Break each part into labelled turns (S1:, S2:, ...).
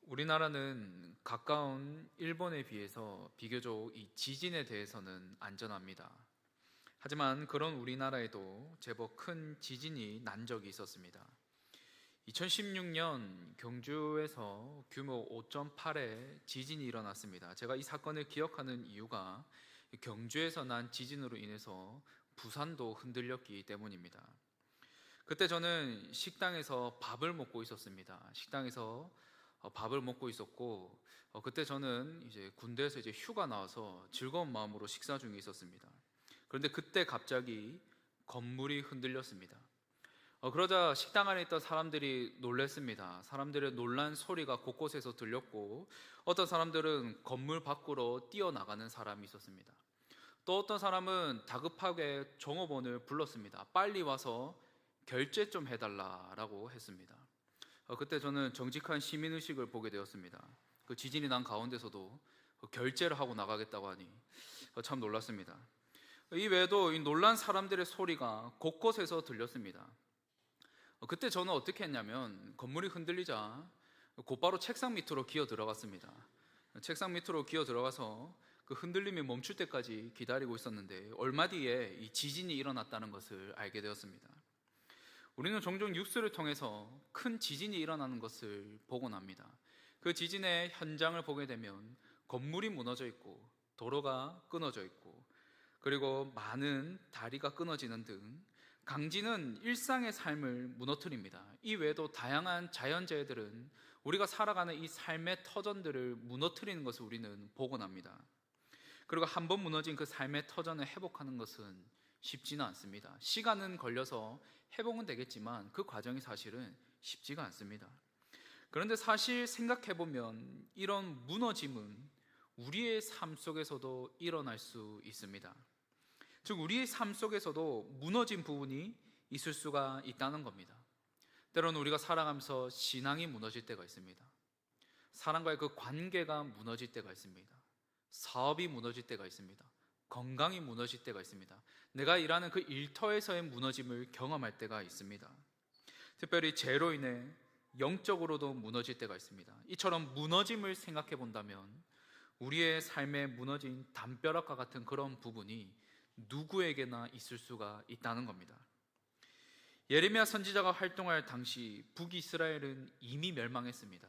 S1: 우리나라는 가까운 일본에 비해서 비교적 이 지진에 대해서는 안전합니다. 하지만 그런 우리나라에도 제법 큰 지진이 난 적이 있었습니다. 2016년 경주에서 규모 5.8의 지진이 일어났습니다. 제가 이 사건을 기억하는 이유가 경주에서 난 지진으로 인해서 부산도 흔들렸기 때문입니다. 그때 저는 식당에서 밥을 먹고 있었습니다. 식당에서 밥을 먹고 있었고, 그때 저는 이제 군대에서 이제 휴가 나와서 즐거운 마음으로 식사 중에 있었습니다. 그런데 그때 갑자기 건물이 흔들렸습니다. 그러자 식당 안에 있던 사람들이 놀랐습니다. 사람들의 놀란 소리가 곳곳에서 들렸고, 어떤 사람들은 건물 밖으로 뛰어나가는 사람이 있었습니다. 또 어떤 사람은 다급하게 종업원을 불렀습니다. 빨리 와서 결제 좀 해달라고 했습니다. 그때 저는 정직한 시민의식을 보게 되었습니다. 그 지진이 난 가운데서도 결제를 하고 나가겠다고 하니 참 놀랐습니다. 이 외에도 이 놀란 사람들의 소리가 곳곳에서 들렸습니다. 그때 저는 어떻게 했냐면 건물이 흔들리자 곧바로 책상 밑으로 기어 들어갔습니다. 책상 밑으로 기어 들어가서 그 흔들림이 멈출 때까지 기다리고 있었는데 얼마 뒤에 이 지진이 일어났다는 것을 알게 되었습니다. 우리는 종종 뉴스를 통해서 큰 지진이 일어나는 것을 보곤 합니다. 그 지진의 현장을 보게 되면 건물이 무너져 있고 도로가 끊어져 있고 그리고 많은 다리가 끊어지는 등 강진은 일상의 삶을 무너뜨립니다. 이 외에도 다양한 자연재해들은 우리가 살아가는 이 삶의 터전들을 무너뜨리는 것을 우리는 보곤 합니다. 그리고 한 번 무너진 그 삶의 터전을 회복하는 것은 쉽지는 않습니다. 시간은 걸려서 회복은 되겠지만 그 과정이 사실은 쉽지가 않습니다. 그런데 사실 생각해보면 이런 무너짐은 우리의 삶 속에서도 일어날 수 있습니다. 즉 우리의 삶 속에서도 무너진 부분이 있을 수가 있다는 겁니다. 때로는 우리가 살아가면서 신앙이 무너질 때가 있습니다. 사람과의 그 관계가 무너질 때가 있습니다. 사업이 무너질 때가 있습니다. 건강이 무너질 때가 있습니다. 내가 일하는 그 일터에서의 무너짐을 경험할 때가 있습니다. 특별히 죄로 인해 영적으로도 무너질 때가 있습니다. 이처럼 무너짐을 생각해 본다면 우리의 삶에 무너진 담벼락과 같은 그런 부분이 누구에게나 있을 수가 있다는 겁니다. 예레미야 선지자가 활동할 당시 북이스라엘은 이미 멸망했습니다.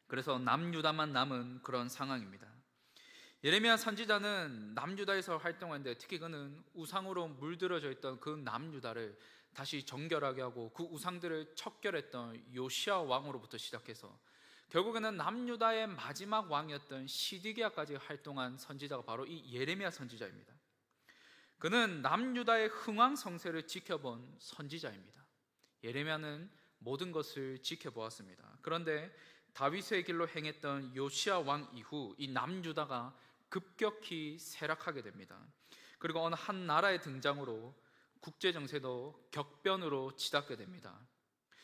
S1: 그래서 남유다만 남은 그런 상황입니다. 예레미야 선지자는 남유다에서 활동하는데 특히 그는 우상으로 물들어져 있던 그 남유다를 다시 정결하게 하고 그 우상들을 척결했던 요시야 왕으로부터 시작해서 결국에는 남유다의 마지막 왕이었던 시드기야까지 활동한 선지자가 바로 이 예레미야 선지자입니다. 그는 남유다의 흥왕성쇠를 지켜본 선지자입니다. 예레미야는 모든 것을 지켜보았습니다. 그런데 다윗의 길로 행했던 요시야 왕 이후 이 남유다가 급격히 쇠락하게 됩니다. 그리고 어느 한 나라의 등장으로 국제정세도 격변으로 치닫게 됩니다.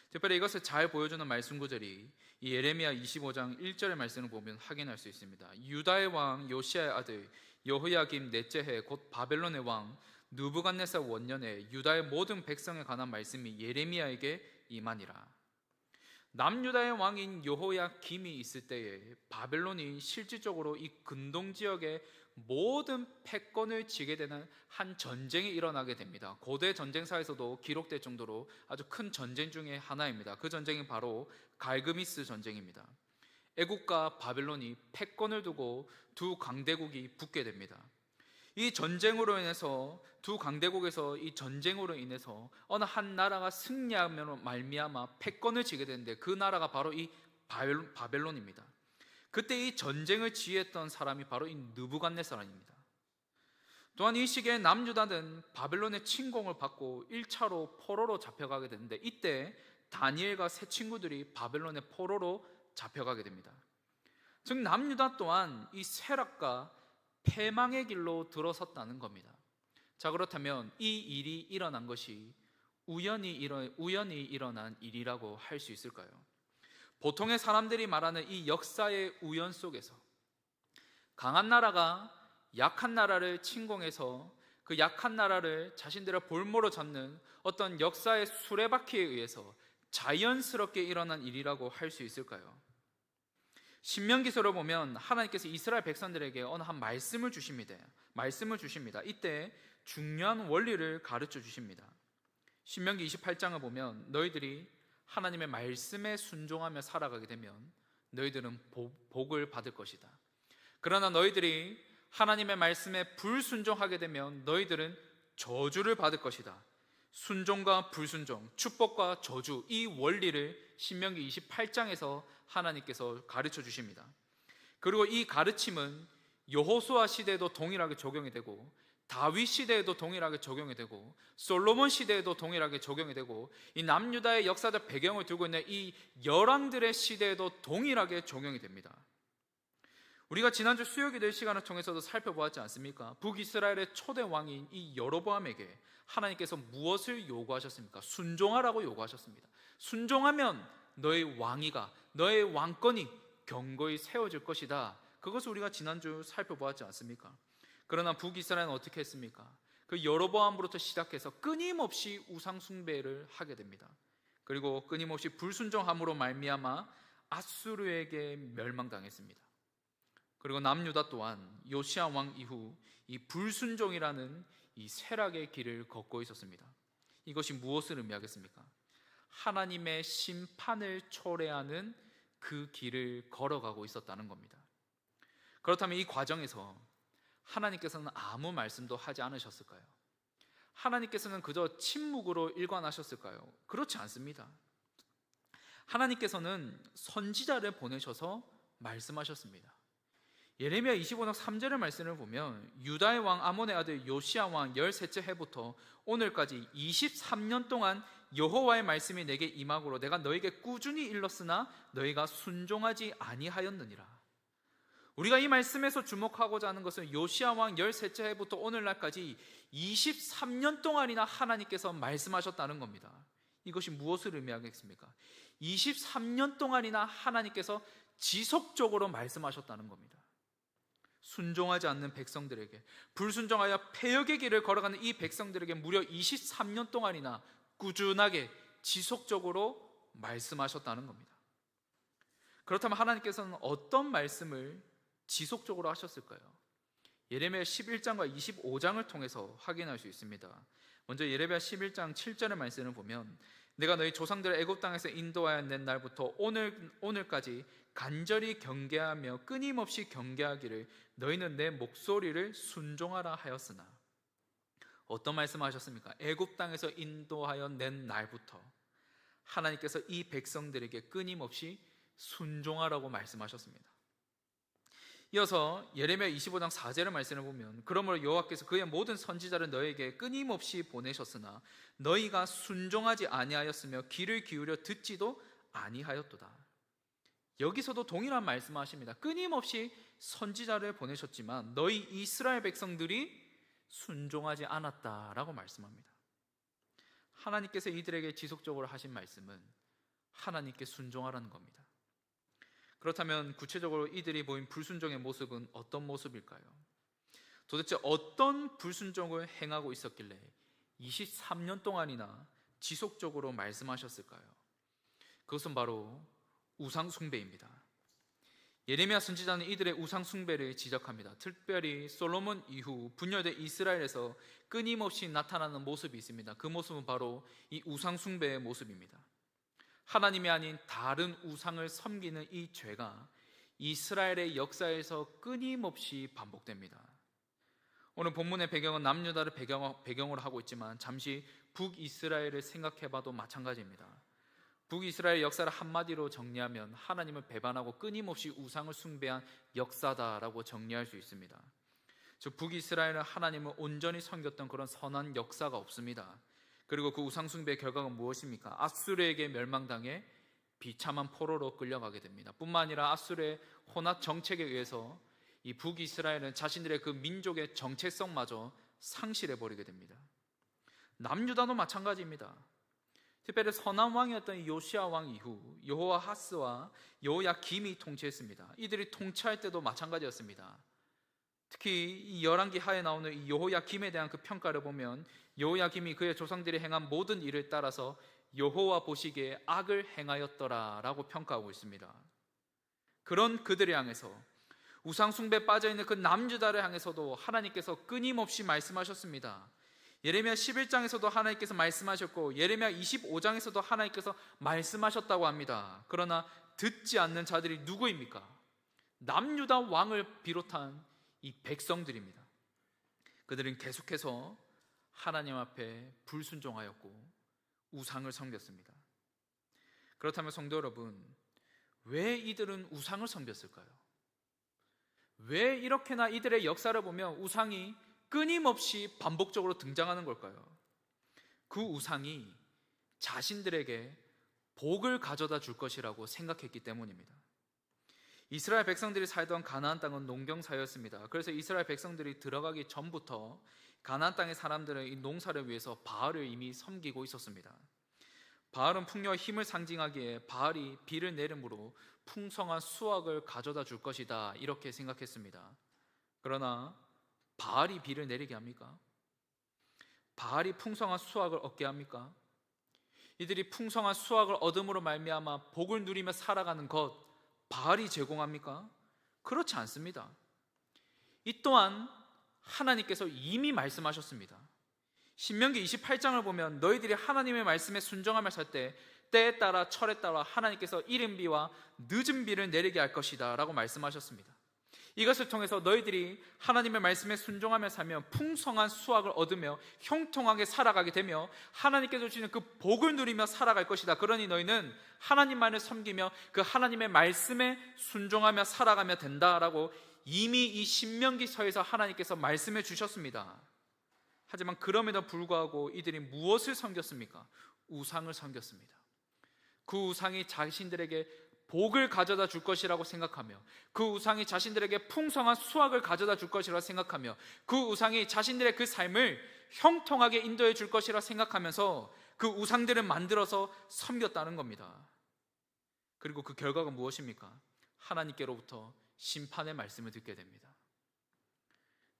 S1: 특별히 이것을 잘 보여주는 말씀 구절이 이 예레미야 25장 1절의 말씀을 보면 확인할 수 있습니다. 유다의 왕 요시야의 아들 여호야김 넷째 해 곧 바벨론의 왕 느부갓네살 원년에 유다의 모든 백성에 관한 말씀이 예레미야에게 임하니라. 남유다의 왕인 여호야김이 있을 때에 바벨론이 실질적으로 이 근동 지역의 모든 패권을 쥐게 되는 한 전쟁이 일어나게 됩니다. 고대 전쟁사에서도 기록될 정도로 아주 큰 전쟁 중에 하나입니다. 그 전쟁이 바로 갈그미스 전쟁입니다. 애국과 바벨론이 패권을 두고 두 강대국이 붙게 됩니다. 이 전쟁으로 인해서 두 강대국에서 이 전쟁으로 인해서 어느 한 나라가 승리하면 말미암아 패권을 지게 되는데 그 나라가 바로 이 바벨론입니다. 그때 이 전쟁을 지휘했던 사람이 바로 이 느부갓네살입니다. 또한 이 시기에 남유다는 바벨론의 침공을 받고 1차로 포로로 잡혀가게 되는데 이때 다니엘과 세 친구들이 바벨론의 포로로 잡혀가게 됩니다. 즉 남유다 또한 이 쇠락과 패망의 길로 들어섰다는 겁니다. 자, 그렇다면 이 일이 일어난 것이 우연히 일어난 일이라고 할 수 있을까요? 보통의 사람들이 말하는 이 역사의 우연 속에서 강한 나라가 약한 나라를 침공해서 그 약한 나라를 자신들의 볼모로 잡는 어떤 역사의 수레바퀴에 의해서 자연스럽게 일어난 일이라고 할 수 있을까요? 신명기서를 보면 하나님께서 이스라엘 백성들에게 어느 한 말씀을 주십니다. 이때 중요한 원리를 가르쳐 주십니다. 신명기 28장을 보면 너희들이 하나님의 말씀에 순종하며 살아가게 되면 너희들은 복을 받을 것이다. 그러나 너희들이 하나님의 말씀에 불순종하게 되면 너희들은 저주를 받을 것이다. 순종과 불순종, 축복과 저주, 이 원리를 신명기 28장에서 하나님께서 가르쳐 주십니다. 그리고 이 가르침은 여호수아 시대에도 동일하게 적용이 되고, 다윗 시대에도 동일하게 적용이 되고, 솔로몬 시대에도 동일하게 적용이 되고, 이 남유다의 역사적 배경을 두고 있는 이 열왕들의 시대에도 동일하게 적용이 됩니다. 우리가 지난주 수요기도의 시간을 통해서도 살펴보았지 않습니까? 북이스라엘의 초대 왕인 이 여로보암에게 하나님께서 무엇을 요구하셨습니까? 순종하라고 요구하셨습니다. 순종하면 너의 왕위가, 너의 왕권이 견고히 세워질 것이다. 그것을 우리가 지난주 살펴보았지 않습니까? 그러나 북이스라엘은 어떻게 했습니까? 그 여로보암으로부터 시작해서 끊임없이 우상 숭배를 하게 됩니다. 그리고 끊임없이 불순종함으로 말미암아 아수르에게 멸망당했습니다. 그리고 남유다 또한 요시야 왕 이후 이 불순종이라는 이 쇠락의 길을 걷고 있었습니다. 이것이 무엇을 의미하겠습니까? 하나님의 심판을 초래하는 그 길을 걸어가고 있었다는 겁니다. 그렇다면 이 과정에서 하나님께서는 아무 말씀도 하지 않으셨을까요? 하나님께서는 그저 침묵으로 일관하셨을까요? 그렇지 않습니다. 하나님께서는 선지자를 보내셔서 말씀하셨습니다. 예레미야 25장 3절의 말씀을 보면 유다의 왕 아몬의 아들 요시야 왕 13째 해부터 오늘까지 23년 동안 여호와의 말씀이 내게 임하므로 내가 너에게 꾸준히 일렀으나 너희가 순종하지 아니하였느니라. 우리가 이 말씀에서 주목하고자 하는 것은 요시야 왕 13째 해부터 오늘날까지 23년 동안이나 하나님께서 말씀하셨다는 겁니다. 이것이 무엇을 의미하겠습니까? 23년 동안이나 하나님께서 지속적으로 말씀하셨다는 겁니다. 순종하지 않는 백성들에게, 불순종하여 패역의 길을 걸어가는 이 백성들에게 무려 23년 동안이나 꾸준하게 지속적으로 말씀하셨다는 겁니다. 그렇다면 하나님께서는 어떤 말씀을 지속적으로 하셨을까요? 예레미야 11장과 25장을 통해서 확인할 수 있습니다. 먼저 예레미야 11장 7절의 말씀을 보면 내가 너희 조상들을 애굽 땅에서 인도하여 낸 날부터 오늘까지 간절히 경계하며 끊임없이 경계하기를 너희는 내 목소리를 순종하라 하였으나. 어떤 말씀을 하셨습니까? 애굽 땅에서 인도하여 낸 날부터 하나님께서 이 백성들에게 끊임없이 순종하라고 말씀하셨습니다. 이어서 예레미야 25장 4절의 말씀을 보면 그러므로 여호와께서 그의 모든 선지자를 너에게 끊임없이 보내셨으나 너희가 순종하지 아니하였으며 귀를 기울여 듣지도 아니하였도다. 여기서도 동일한 말씀하십니다. 끊임없이 선지자를 보내셨지만 너희 이스라엘 백성들이 순종하지 않았다라고 말씀합니다. 하나님께서 이들에게 지속적으로 하신 말씀은 하나님께 순종하라는 겁니다. 그렇다면 구체적으로 이들이 보인 불순종의 모습은 어떤 모습일까요? 도대체 어떤 불순종을 행하고 있었길래 23년 동안이나 지속적으로 말씀하셨을까요? 그것은 바로 우상 숭배입니다. 예레미야 선지자는 이들의 우상 숭배를 지적합니다. 특별히 솔로몬 이후 분열된 이스라엘에서 끊임없이 나타나는 모습이 있습니다. 그 모습은 바로 이 우상 숭배의 모습입니다. 하나님이 아닌 다른 우상을 섬기는 이 죄가 이스라엘의 역사에서 끊임없이 반복됩니다. 오늘 본문의 배경은 남유다를 배경으로 하고 있지만 잠시 북이스라엘을 생각해봐도 마찬가지입니다. 북이스라엘 역사를 한마디로 정리하면 하나님을 배반하고 끊임없이 우상을 숭배한 역사다라고 정리할 수 있습니다. 즉 북이스라엘은 하나님을 온전히 섬겼던 그런 선한 역사가 없습니다. 그리고 그 우상 숭배의 결과가 무엇입니까? 아수르에게 멸망당해 비참한 포로로 끌려가게 됩니다. 뿐만 아니라 아수르의 혼합 정책에 의해서 이 북이스라엘은 자신들의 그 민족의 정체성마저 상실해버리게 됩니다. 남유다도 마찬가지입니다. 특별히 선한 왕이었던 요시야 왕 이후 여호아하스와 여호야김이 통치했습니다. 이들이 통치할 때도 마찬가지였습니다. 특히 이 열왕기 하에 나오는 이 여호야김에 대한 그 평가를 보면 여호야김이 그의 조상들이 행한 모든 일을 따라서 여호와 보시기에 악을 행하였더라라고 평가하고 있습니다. 그런 그들을 향해서, 우상 숭배에 빠져있는 그 남유다를 향해서도 하나님께서 끊임없이 말씀하셨습니다. 예레미야 11장에서도 하나님께서 말씀하셨고 예레미야 25장에서도 하나님께서 말씀하셨다고 합니다. 그러나 듣지 않는 자들이 누구입니까? 남유다 왕을 비롯한 이 백성들입니다. 그들은 계속해서 하나님 앞에 불순종하였고 우상을 섬겼습니다. 그렇다면 성도 여러분, 왜 이들은 우상을 섬겼을까요? 왜 이렇게나 이들의 역사를 보면 우상이 끊임없이 반복적으로 등장하는 걸까요? 그 우상이 자신들에게 복을 가져다 줄 것이라고 생각했기 때문입니다. 이스라엘 백성들이 살던 가나안 땅은 농경사였습니다. 그래서 이스라엘 백성들이 들어가기 전부터 가나안 땅의 사람들은 이 농사를 위해서 바알을 이미 섬기고 있었습니다. 바알은 풍요와 힘을 상징하기에 바알이 비를 내림으로 풍성한 수확을 가져다 줄 것이다, 이렇게 생각했습니다. 그러나 바알이 비를 내리게 합니까? 바알이 풍성한 수확을 얻게 합니까? 이들이 풍성한 수확을 얻음으로 말미암아 복을 누리며 살아가는 것, 바알이 제공합니까? 그렇지 않습니다. 이 또한 하나님께서 이미 말씀하셨습니다. 신명기 28장을 보면 너희들이 하나님의 말씀에 순종하며 살 때 때에 따라 철에 따라 하나님께서 이른 비와 늦은 비를 내리게 할 것이다 라고 말씀하셨습니다. 이것을 통해서 너희들이 하나님의 말씀에 순종하며 살면 풍성한 수확을 얻으며 형통하게 살아가게 되며 하나님께서 주시는 그 복을 누리며 살아갈 것이다. 그러니 너희는 하나님만을 섬기며 그 하나님의 말씀에 순종하며 살아가면 된다라고 이미 이 신명기서에서 하나님께서 말씀해 주셨습니다. 하지만 그럼에도 불구하고 이들이 무엇을 섬겼습니까? 우상을 섬겼습니다. 그 우상이 자신들에게 복을 가져다 줄 것이라고 생각하며, 그 우상이 자신들에게 풍성한 수확을 가져다 줄 것이라고 생각하며, 그 우상이 자신들의 그 삶을 형통하게 인도해 줄 것이라고 생각하면서 그 우상들을 만들어서 섬겼다는 겁니다. 그리고 그 결과가 무엇입니까? 하나님께로부터 심판의 말씀을 듣게 됩니다.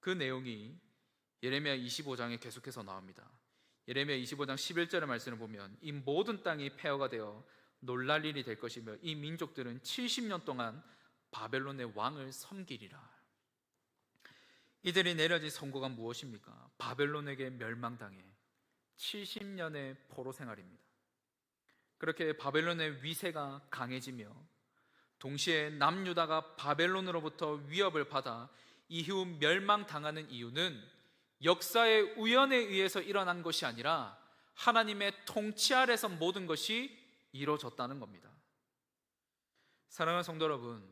S1: 그 내용이 예레미야 25장에 계속해서 나옵니다. 예레미야 25장 11절의 말씀을 보면 이 모든 땅이 폐허가 되어 놀랄 일이 될 것이며 이 민족들은 70년 동안 바벨론의 왕을 섬기리라. 이들이 내려진 선고가 무엇입니까? 바벨론에게 멸망당해 70년의 포로 생활입니다. 그렇게 바벨론의 위세가 강해지며 동시에 남유다가 바벨론으로부터 위협을 받아 이후 멸망당하는 이유는 역사의 우연에 의해서 일어난 것이 아니라 하나님의 통치 아래서 모든 것이 이루어졌다는 겁니다. 사랑하는 성도 여러분,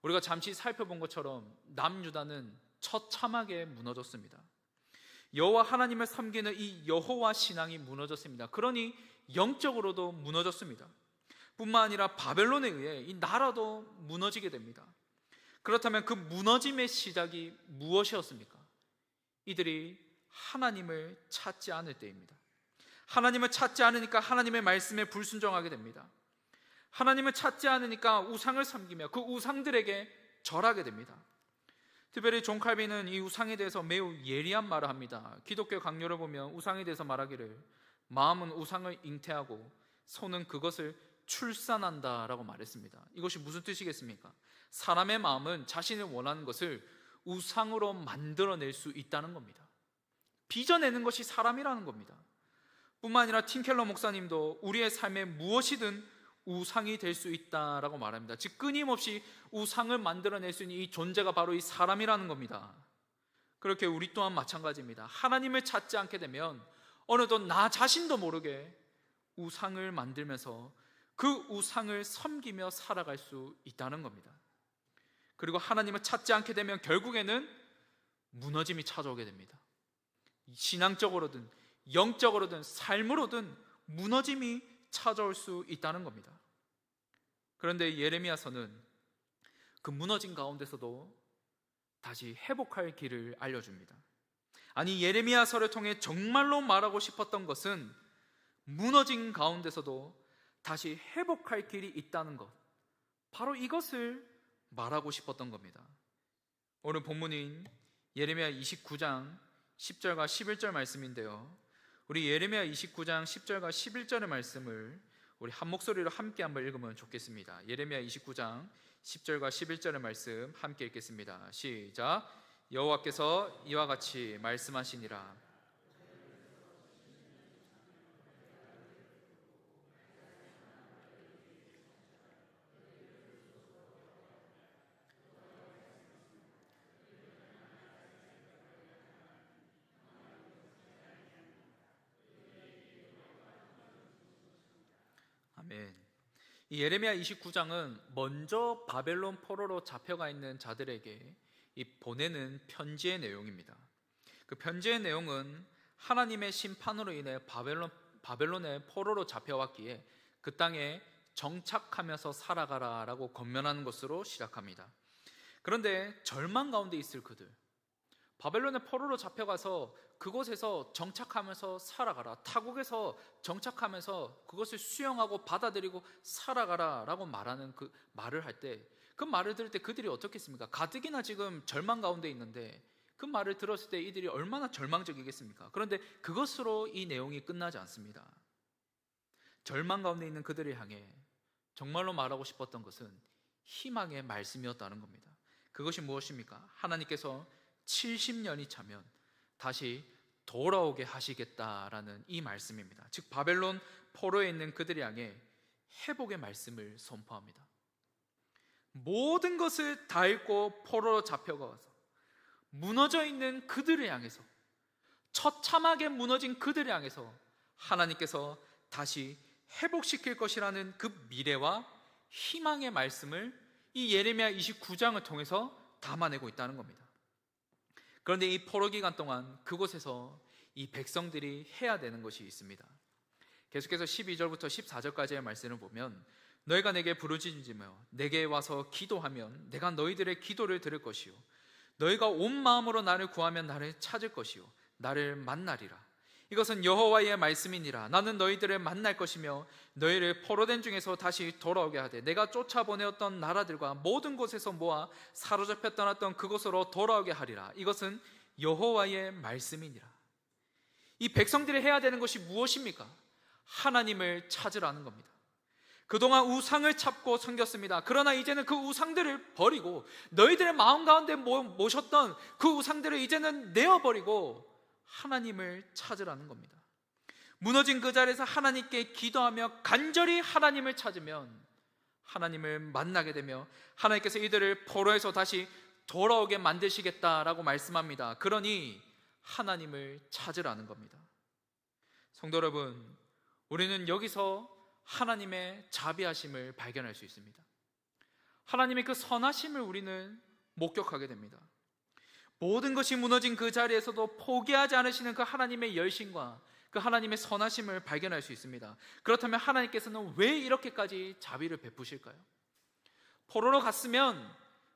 S1: 우리가 잠시 살펴본 것처럼 남유다는 처참하게 무너졌습니다. 여호와 하나님을 섬기는 이 여호와 신앙이 무너졌습니다. 그러니 영적으로도 무너졌습니다. 뿐만 아니라 바벨론에 의해 이 나라도 무너지게 됩니다. 그렇다면 그 무너짐의 시작이 무엇이었습니까? 이들이 하나님을 찾지 않을 때입니다. 하나님을 찾지 않으니까 하나님의 말씀에 불순종하게 됩니다. 하나님을 찾지 않으니까 우상을 섬기며 그 우상들에게 절하게 됩니다. 특별히 존 칼빈은 이 우상에 대해서 매우 예리한 말을 합니다. 기독교 강요를 보면 우상에 대해서 말하기를 마음은 우상을 잉태하고 손은 그것을 출산한다라고 말했습니다. 이것이 무슨 뜻이겠습니까? 사람의 마음은 자신이 원하는 것을 우상으로 만들어낼 수 있다는 겁니다. 빚어내는 것이 사람이라는 겁니다. 뿐만 아니라 팀켈러 목사님도 우리의 삶에 무엇이든 우상이 될 수 있다라고 말합니다. 즉 끊임없이 우상을 만들어낼 수 있는 이 존재가 바로 이 사람이라는 겁니다. 그렇게 우리 또한 마찬가지입니다. 하나님을 찾지 않게 되면 어느덧 나 자신도 모르게 우상을 만들면서 그 우상을 섬기며 살아갈 수 있다는 겁니다. 그리고 하나님을 찾지 않게 되면 결국에는 무너짐이 찾아오게 됩니다. 신앙적으로든 영적으로든 삶으로든 무너짐이 찾아올 수 있다는 겁니다. 그런데 예레미야서는 그 무너진 가운데서도 다시 회복할 길을 알려줍니다. 아니, 예레미야서를 통해 정말로 말하고 싶었던 것은 무너진 가운데서도 다시 회복할 길이 있다는 것, 바로 이것을 말하고 싶었던 겁니다. 오늘 본문인 예레미야 29장 10절과 11절 말씀인데요, 우리 예레미야 29장 10절과 11절의 말씀을 우리 한 목소리로 함께 한번 읽으면 좋겠습니다. 예레미야 29장 10절과 11절의 말씀 함께 읽겠습니다. 시작. 여호와께서 이와 같이 말씀하시니라. 아멘. 이 예레미야 29장은 먼저 바벨론 포로로 잡혀가 있는 자들에게 이 보내는 편지의 내용입니다. 그 편지의 내용은 하나님의 심판으로 인해 바벨론의 포로로 잡혀왔기에 그 땅에 정착하면서 살아가라라고 권면하는 것으로 시작합니다. 그런데 절망 가운데 있을 그들, 바벨론의 포로로 잡혀가서 그곳에서 정착하면서 살아가라, 타국에서 정착하면서 그것을 수용하고 받아들이고 살아가라 라고 말하는 그 말을 할 때, 그 말을 들을 때 그들이 어떻겠습니까? 가뜩이나 지금 절망 가운데 있는데 그 말을 들었을 때 이들이 얼마나 절망적이겠습니까? 그런데 그것으로 이 내용이 끝나지 않습니다. 절망 가운데 있는 그들을 향해 정말로 말하고 싶었던 것은 희망의 말씀이었다는 겁니다. 그것이 무엇입니까? 하나님께서 70년이 차면 다시 돌아오게 하시겠다라는 이 말씀입니다. 즉 바벨론 포로에 있는 그들을 향해 회복의 말씀을 선포합니다. 모든 것을 다 잃고 포로로 잡혀가서 무너져 있는 그들을 향해서, 처참하게 무너진 그들을 향해서 하나님께서 다시 회복시킬 것이라는 그 미래와 희망의 말씀을 이 예레미야 29장을 통해서 담아내고 있다는 겁니다. 그런데 이 포로 기간 동안 그곳에서 이 백성들이 해야 되는 것이 있습니다. 계속해서 12절부터 14절까지의 말씀을 보면, 너희가 내게 부르짖으며 내게 와서 기도하면 내가 너희들의 기도를 들을 것이요, 너희가 온 마음으로 나를 구하면 나를 찾을 것이요 나를 만나리라. 이것은 여호와의 말씀이니라. 나는 너희들을 만날 것이며 너희를 포로된 중에서 다시 돌아오게 하되 내가 쫓아보내었던 나라들과 모든 곳에서 모아 사로잡혀 떠났던 그곳으로 돌아오게 하리라. 이것은 여호와의 말씀이니라. 이 백성들이 해야 되는 것이 무엇입니까? 하나님을 찾으라는 겁니다. 그동안 우상을 찾고 섬겼습니다. 그러나 이제는 그 우상들을 버리고 너희들의 마음 가운데 모셨던 그 우상들을 이제는 내어버리고 하나님을 찾으라는 겁니다. 무너진 그 자리에서 하나님께 기도하며 간절히 하나님을 찾으면 하나님을 만나게 되며 하나님께서 이들을 포로에서 다시 돌아오게 만드시겠다라고 말씀합니다. 그러니 하나님을 찾으라는 겁니다. 성도 여러분, 우리는 여기서 하나님의 자비하심을 발견할 수 있습니다. 하나님의 그 선하심을 우리는 목격하게 됩니다. 모든 것이 무너진 그 자리에서도 포기하지 않으시는 그 하나님의 열심과 그 하나님의 선하심을 발견할 수 있습니다. 그렇다면 하나님께서는 왜 이렇게까지 자비를 베푸실까요? 포로로 갔으면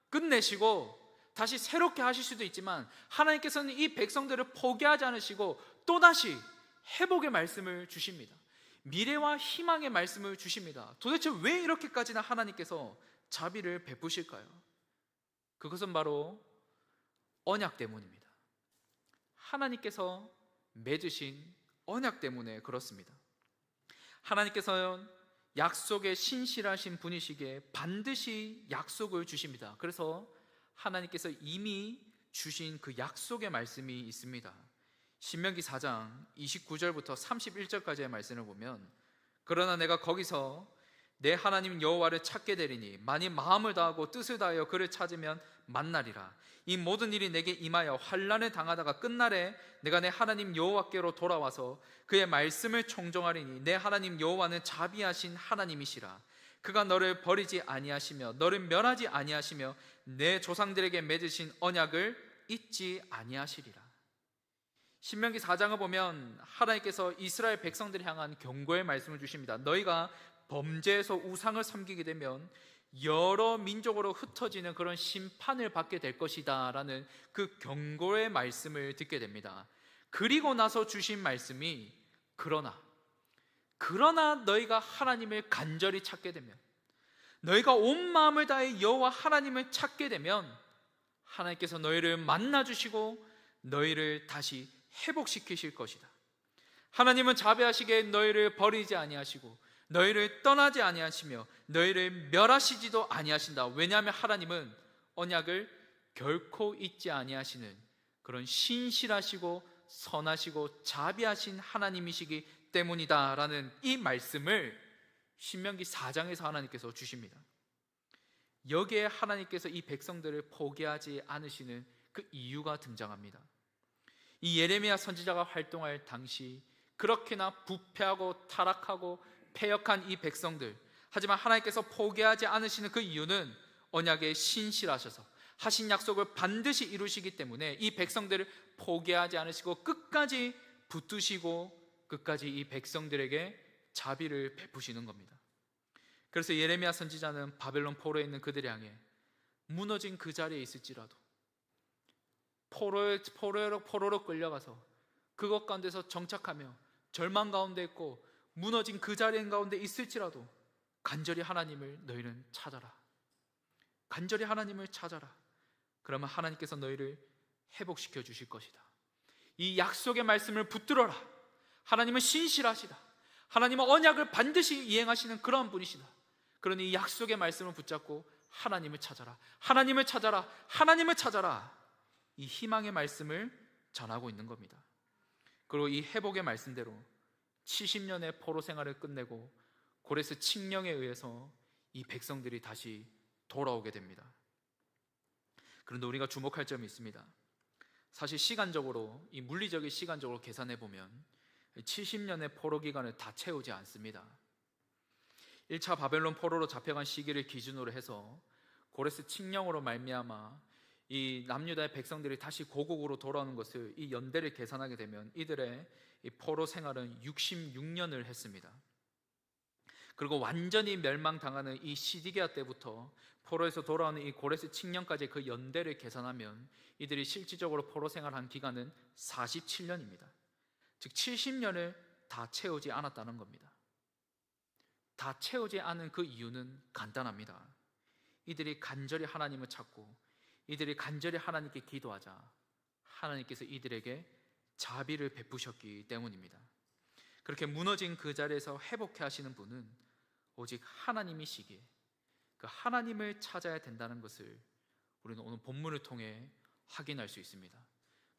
S1: 끝내시고 다시 새롭게 하실 수도 있지만 하나님께서는 이 백성들을 포기하지 않으시고 또다시 회복의 말씀을 주십니다. 미래와 희망의 말씀을 주십니다. 도대체 왜 이렇게까지나 하나님께서 자비를 베푸실까요? 그것은 바로 언약 때문입니다. 하나님께서 맺으신 언약 때문에 그렇습니다. 하나님께서는 약속에 신실하신 분이시기에 반드시 약속을 주십니다. 그래서 하나님께서 이미 주신 그 약속의 말씀이 있습니다. 신명기 4장 29절부터 31절까지의 말씀을 보면, 그러나 내가 거기서 내 하나님 여호와를 찾게 되리니 만일 마음을 다하고 뜻을 다하여 그를 찾으면 만나리라. 이 모든 일이 내게 임하여 환난을 당하다가 끝날에 내가 내 하나님 여호와께로 돌아와서 그의 말씀을 청종하리니 내 하나님 여호와는 자비하신 하나님이시라. 그가 너를 버리지 아니하시며 너를 멸하지 아니하시며 내 조상들에게 맺으신 언약을 잊지 아니하시리라. 신명기 4장을 보면 하나님께서 이스라엘 백성들을 향한 경고의 말씀을 주십니다. 너희가 범죄에서 우상을 섬기게 되면 여러 민족으로 흩어지는 그런 심판을 받게 될 것이다 라는 그 경고의 말씀을 듣게 됩니다. 그리고 나서 주신 말씀이 그러나 너희가 하나님을 간절히 찾게 되면, 너희가 온 마음을 다해 여호와 하나님을 찾게 되면 하나님께서 너희를 만나주시고 너희를 다시 회복시키실 것이다. 하나님은 자비하시기에 너희를 버리지 아니하시고 너희를 떠나지 아니하시며 너희를 멸하시지도 아니하신다. 왜냐하면 하나님은 언약을 결코 잊지 아니하시는 그런 신실하시고 선하시고 자비하신 하나님이시기 때문이다 라는 이 말씀을 신명기 4장에서 하나님께서 주십니다. 여기에 하나님께서 이 백성들을 포기하지 않으시는 그 이유가 등장합니다. 이 예레미야 선지자가 활동할 당시 그렇게나 부패하고 타락하고 패역한 이 백성들, 하지만 하나님께서 포기하지 않으시는 그 이유는 언약에 신실하셔서 하신 약속을 반드시 이루시기 때문에 이 백성들을 포기하지 않으시고 끝까지 붙드시고 끝까지 이 백성들에게 자비를 베푸시는 겁니다. 그래서 예레미야 선지자는 바벨론 포로에 있는 그들을 향해 무너진 그 자리에 있을지라도 포로로 끌려가서 그것 가운데서 정착하며 절망 가운데 있고 무너진 그 자리 가운데 있을지라도 간절히 하나님을 너희는 찾아라. 간절히 하나님을 찾아라. 그러면 하나님께서 너희를 회복시켜 주실 것이다. 이 약속의 말씀을 붙들어라. 하나님은 신실하시다. 하나님은 언약을 반드시 이행하시는 그러한 분이시다. 그러니 이 약속의 말씀을 붙잡고 하나님을 찾아라. 하나님을 찾아라. 하나님을 찾아라. 이 희망의 말씀을 전하고 있는 겁니다. 그리고 이 회복의 말씀대로 70년의 포로 생활을 끝내고 고레스 칙령에 의해서 이 백성들이 다시 돌아오게 됩니다. 그런데 우리가 주목할 점이 있습니다. 사실 시간적으로, 이 물리적인 시간적으로 계산해 보면 70년의 포로 기간을 다 채우지 않습니다. 1차 바벨론 포로로 잡혀간 시기를 기준으로 해서 고레스 칙령으로 말미암아 이 남유다의 백성들이 다시 고국으로 돌아오는 것을 이 연대를 계산하게 되면 이들의 이 포로 생활은 66년을 했습니다. 그리고 완전히 멸망당하는 이 시디게아 때부터 포로에서 돌아오는 이 고레스 칙령까지 그 연대를 계산하면 이들이 실질적으로 포로 생활한 기간은 47년입니다. 즉 70년을 다 채우지 않았다는 겁니다. 다 채우지 않은 그 이유는 간단합니다. 이들이 간절히 하나님을 찾고 이들이 간절히 하나님께 기도하자 하나님께서 이들에게 자비를 베푸셨기 때문입니다. 그렇게 무너진 그 자리에서 회복해 하시는 분은 오직 하나님이시기에 그 하나님을 찾아야 된다는 것을 우리는 오늘 본문을 통해 확인할 수 있습니다.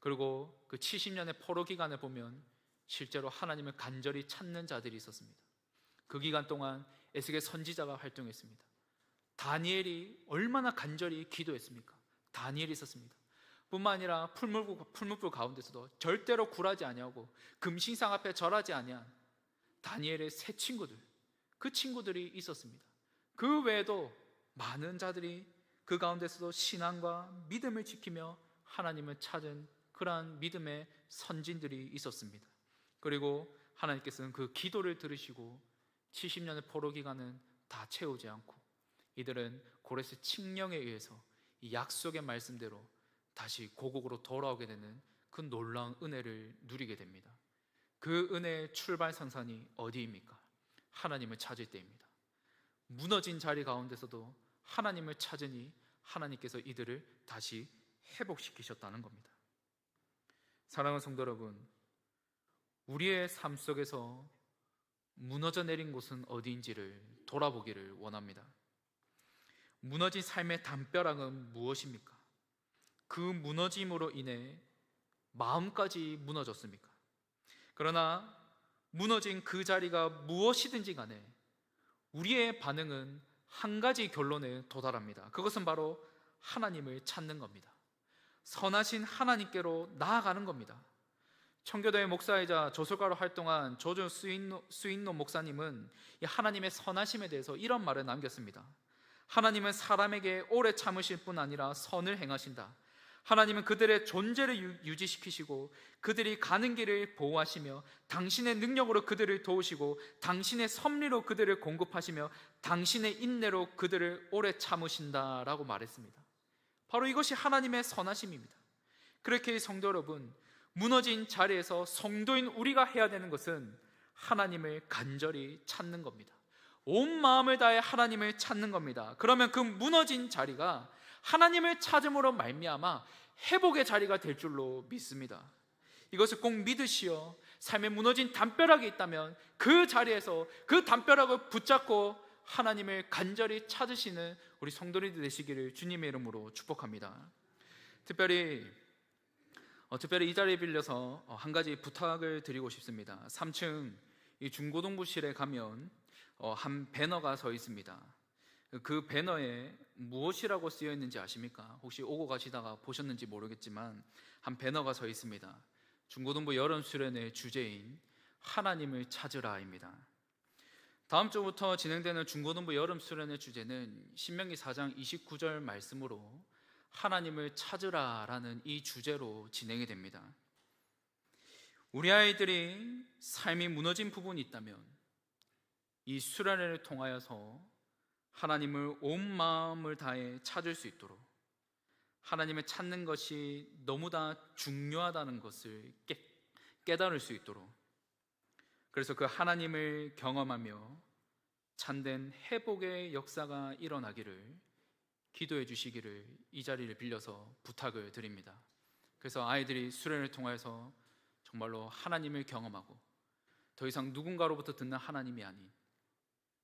S1: 그리고 그 70년의 포로 기간을 보면 실제로 하나님을 간절히 찾는 자들이 있었습니다. 그 기간 동안 에스겔 선지자가 활동했습니다. 다니엘이 얼마나 간절히 기도했습니까? 다니엘이 있었습니다. 뿐만 아니라 풀무불 가운데서도 절대로 굴하지 아니하고 금신상 앞에 절하지 아니한 다니엘의 세 친구들, 그 친구들이 있었습니다. 그 외에도 많은 자들이 그 가운데서도 신앙과 믿음을 지키며 하나님을 찾은 그러한 믿음의 선진들이 있었습니다. 그리고 하나님께서는 그 기도를 들으시고 70년의 포로 기간은 다 채우지 않고 이들은 고레스 칙령에 의해서 이 약속의 말씀대로 다시 고국으로 돌아오게 되는 그 놀라운 은혜를 누리게 됩니다. 그 은혜의 출발선상이 어디입니까? 하나님을 찾을 때입니다. 무너진 자리 가운데서도 하나님을 찾으니 하나님께서 이들을 다시 회복시키셨다는 겁니다. 사랑하는 성도 여러분, 우리의 삶 속에서 무너져 내린 곳은 어디인지를 돌아보기를 원합니다. 무너진 삶의 담벼락은 무엇입니까? 그 무너짐으로 인해 마음까지 무너졌습니까? 그러나 무너진 그 자리가 무엇이든지 간에 우리의 반응은 한 가지 결론에 도달합니다. 그것은 바로 하나님을 찾는 겁니다. 선하신 하나님께로 나아가는 겁니다. 청교도의 목사이자 저술가로 활동한 조준 스윈노 목사님은 이 하나님의 선하심에 대해서 이런 말을 남겼습니다. 하나님은 사람에게 오래 참으실 뿐 아니라 선을 행하신다. 하나님은 그들의 존재를 유지시키시고 그들이 가는 길을 보호하시며 당신의 능력으로 그들을 도우시고 당신의 섭리로 그들을 공급하시며 당신의 인내로 그들을 오래 참으신다라고 말했습니다. 바로 이것이 하나님의 선하심입니다. 그렇게 성도 여러분, 무너진 자리에서 성도인 우리가 해야 되는 것은 하나님을 간절히 찾는 겁니다. 온 마음을 다해 하나님을 찾는 겁니다. 그러면 그 무너진 자리가 하나님을 찾음으로 말미암아 회복의 자리가 될 줄로 믿습니다. 이것을 꼭 믿으시어 삶에 무너진 담벼락이 있다면 그 자리에서 그 담벼락을 붙잡고 하나님을 간절히 찾으시는 우리 성도님들 되시기를 주님의 이름으로 축복합니다. 특별히 이 자리에 빌려서 한 가지 부탁을 드리고 싶습니다. 3층 이 중고등부실에 가면 한 배너가 서 있습니다. 그 배너에 무엇이라고 쓰여 있는지 아십니까? 혹시 오고 가시다가 보셨는지 모르겠지만 한 배너가 서 있습니다. 중고등부 여름 수련의 주제인 하나님을 찾으라입니다. 다음 주부터 진행되는 중고등부 여름 수련의 주제는 신명기 4장 29절 말씀으로 하나님을 찾으라라는 이 주제로 진행이 됩니다. 우리 아이들이 삶이 무너진 부분이 있다면 이 수련회를 통하여서 하나님을 온 마음을 다해 찾을 수 있도록, 하나님을 찾는 것이 너무나 중요하다는 것을 깨달을 수 있도록, 그래서 그 하나님을 경험하며 참된 회복의 역사가 일어나기를 기도해 주시기를 이 자리를 빌려서 부탁을 드립니다. 그래서 아이들이 수련을 통해서 정말로 하나님을 경험하고 더 이상 누군가로부터 듣는 하나님이 아닌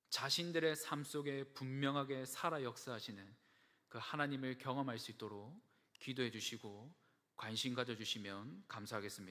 S1: 자신들의 삶 속에 분명하게 살아 역사하시는 그 하나님을 경험할 수 있도록 기도해 주시고 관심 가져주시면 감사하겠습니다.